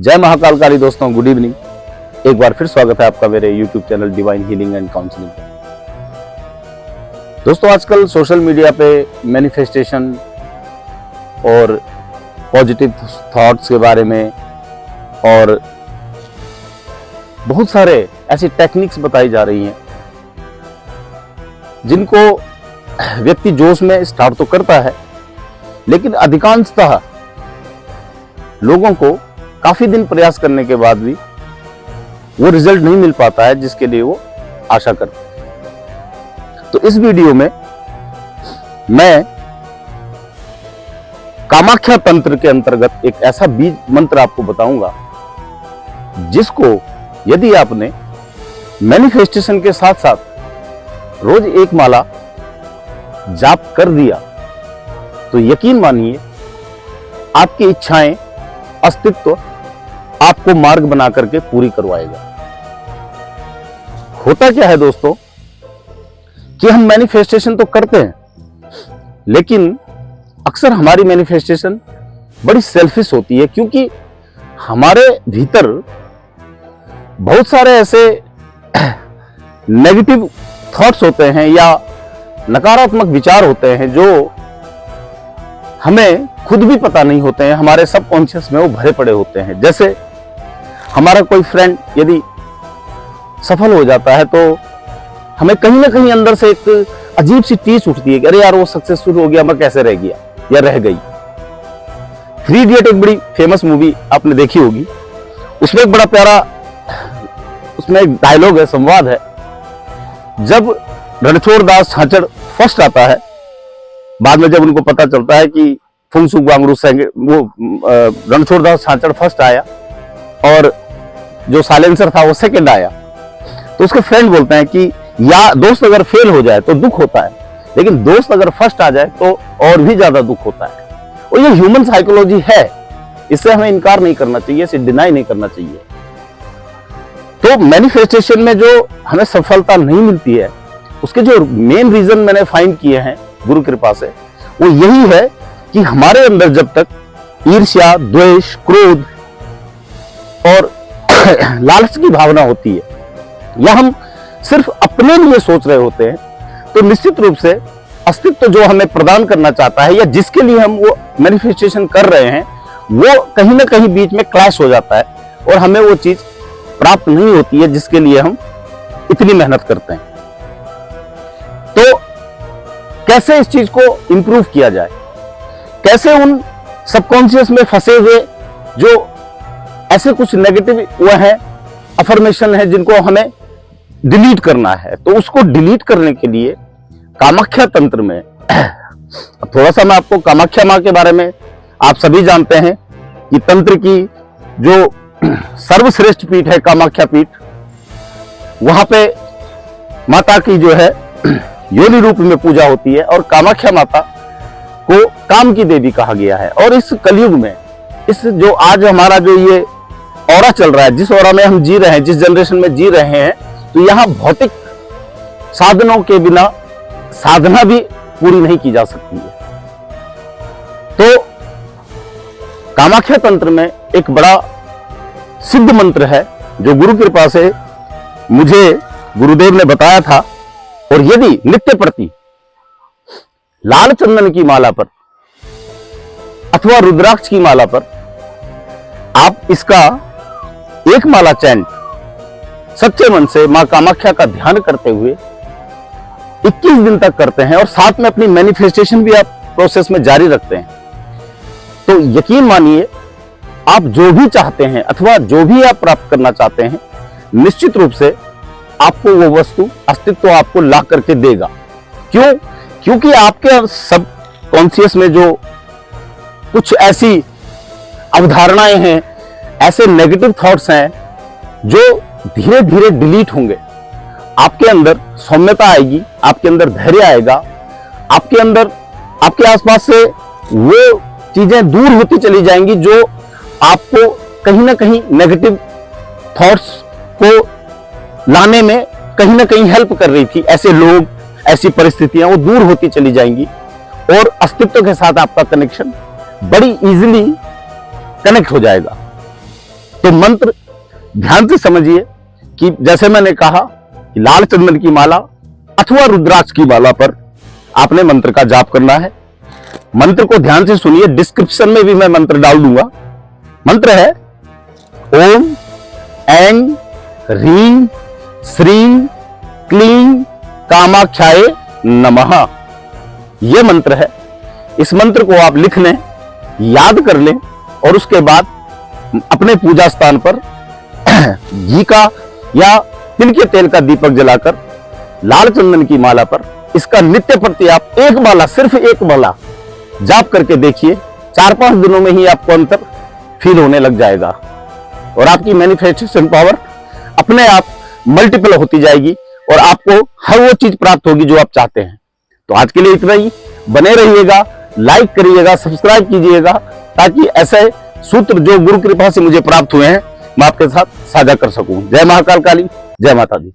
जय महाकालकारी दोस्तों, good evening. एक बार फिर स्वागत है आपका मेरे YouTube channel divine healing and counselling. दोस्तों, आजकल सोशल मीडिया पे मैनिफेस्टेशन और पॉजिटिव थॉट्स के बारे में और बहुत सारे ऐसी टेक्निक्स बताई जा रही हैं जिनको व्यक्ति जोश में स्टार्ट तो करता है, लेकिन अधिकांशतः लोगों को काफी दिन प्रयास करने के बाद भी वो रिजल्ट नहीं मिल पाता है जिसके लिए वो आशा करते हैं। तो इस वीडियो में मैं कामाख्या तंत्र के अंतर्गत एक ऐसा बीज मंत्र आपको बताऊंगा जिसको यदि आपने मैनिफेस्टेशन के साथ साथ रोज एक माला जाप कर दिया तो यकीन मानिए आपकी इच्छाएं, अस्तित्व आपको मार्ग बना करके पूरी करवाएगा। होता क्या है दोस्तों कि हम मैनिफेस्टेशन तो करते हैं, लेकिन अक्सर हमारी मैनिफेस्टेशन बड़ी सेल्फिश होती है, क्योंकि हमारे भीतर बहुत सारे ऐसे नेगेटिव थॉट्स होते हैं या नकारात्मक विचार होते हैं जो हमें खुद भी पता नहीं होते हैं, हमारे सबकॉन्शियस में वो भरे पड़े होते हैं। जैसे हमारा कोई फ्रेंड यदि सफल हो जाता है तो हमें कहीं ना कहीं अंदर से एक अजीब सी टीस उठती है कि अरे यार वो सक्सेसफुल हो गया, मैं कैसे रह गया या रह गई। 3 इडियट एक बड़ी फेमस मूवी आपने देखी होगी, उसमें एक बड़ा प्यारा उसमें एक डायलॉग है, संवाद है। जब रणछोड़ दास छाछड़ फर्स्ट आता है, बाद में जब उनको पता चलता है कि फुंगसुक वांगडू सेंगे वो रणछोड़ दास छाछड़ फर्स्ट आया और जो साइलेंसर था वो सेकंड आया, तो उसके फ्रेंड बोलते हैं कि या दोस्त अगर फेल हो जाए तो दुख होता है, लेकिन दोस्त अगर फर्स्ट आ जाए तो और भी ज्यादा दुख होता है। और ये ह्यूमन साइकोलॉजी है, इससे हमें इनकार नहीं करना चाहिए, इसे डिनाई नहीं करना चाहिए। तो मैनिफेस्टेशन में जो हमें सफलता नहीं मिलती है उसके जो मेन रीजन मैंने फाइंड किए हैं गुरु कृपा से, वो यही है कि हमारे अंदर जब तक ईर्ष्या, द्वेष, क्रोध और लालच की भावना होती है या हम सिर्फ अपने लिए सोच रहे होते हैं, तो निश्चित रूप से अस्तित्व जो हमें प्रदान करना चाहता है या जिसके लिए हम वो मैनिफेस्टेशन कर रहे हैं वो कहीं ना कहीं बीच में क्लैश हो जाता है और हमें वो चीज प्राप्त नहीं होती है जिसके लिए हम इतनी मेहनत करते हैं। तो कैसे इस चीज को इंप्रूव किया जाए, कैसे उन सबकॉन्शियस में फंसे हुए जो ऐसे कुछ नेगेटिव वो है अफर्मेशन है जिनको हमें डिलीट करना है, तो उसको डिलीट करने के लिए कामाख्या तंत्र में थोड़ा सा मैं आपको कामाख्या मां के बारे में, आप सभी जानते हैं कि तंत्र की जो सर्वश्रेष्ठ पीठ है कामाख्या पीठ, वहां पे माता की जो है योनि रूप में पूजा होती है और कामाख्या माता को काम की देवी कहा गया है। और इस कलयुग में इस जो आज हमारा जो ये ऑरा चल रहा है, जिस ऑरा में हम जी रहे हैं, जिस जनरेशन में जी रहे हैं, तो यहाँ भौतिक साधनों के बिना साधना भी पूरी नहीं की जा सकती है। तो कामाख्या तंत्र में एक बड़ा सिद्ध मंत्र है जो गुरु कृपा से मुझे गुरुदेव ने बताया था, और यदि नित्य प्रति लाल चंदन की माला पर अथवा रुद्राक्ष की माला पर आप इसका एक माला चैंट सच्चे मन से मां कामाख्या का ध्यान करते हुए 21 दिन तक करते हैं और साथ में अपनी मैनिफेस्टेशन भी आप प्रोसेस में जारी रखते हैं, तो यकीन मानिए आप जो भी चाहते हैं अथवा जो भी आप प्राप्त करना चाहते हैं, निश्चित रूप से आपको वो वस्तु, अस्तित्व आपको ला करके देगा। क्यों? क्योंकि आपके सब कॉन्शियस में जो कुछ ऐसी अवधारणाएं हैं, ऐसे नेगेटिव थॉट्स हैं जो धीरे धीरे डिलीट होंगे। आपके अंदर सौम्यता आएगी, आपके अंदर धैर्य आएगा, आपके अंदर, आपके आसपास से वो चीजें दूर होती चली जाएंगी जो आपको कहीं ना कहीं नेगेटिव थॉट्स को लाने में कहीं ना कहीं हेल्प कर रही थी। ऐसे लोग, ऐसी परिस्थितियां वो दूर होती चली जाएंगी और अस्तित्व के साथ आपका कनेक्शन बड़ी इजीली कनेक्ट हो जाएगा। तो मंत्र ध्यान से समझिए कि जैसे मैंने कहा कि लाल चंदन की माला अथवा रुद्राक्ष की माला पर आपने मंत्र का जाप करना है। मंत्र को ध्यान से सुनिए, डिस्क्रिप्शन में भी मैं मंत्र डाल दूंगा। मंत्र है ओम ऐं ह्रीं श्रीं क्लीं कामाक्षाय नमः। यह मंत्र है। इस मंत्र को आप लिख लें, याद कर लें और उसके बाद अपने पूजा स्थान पर घी का या तिल के तेल का दीपक जलाकर लाल चंदन की माला पर इसका नित्य प्रति आप एक माला, सिर्फ एक माला जाप करके देखिए। 4-5 दिनों में ही आपको अंतर फील होने लग जाएगा और आपकी मैनिफेस्टेशन पावर अपने आप मल्टीपल होती जाएगी और आपको हर वो चीज प्राप्त होगी जो आप चाहते हैं। तो आज के लिए इतना ही। बने रहिएगा, लाइक करिएगा, सब्सक्राइब कीजिएगा ताकि ऐसे सूत्र जो गुरु कृपा से मुझे प्राप्त हुए हैं मैं आपके साथ साझा कर सकूं। जय महाकाल काली, जय माता दी।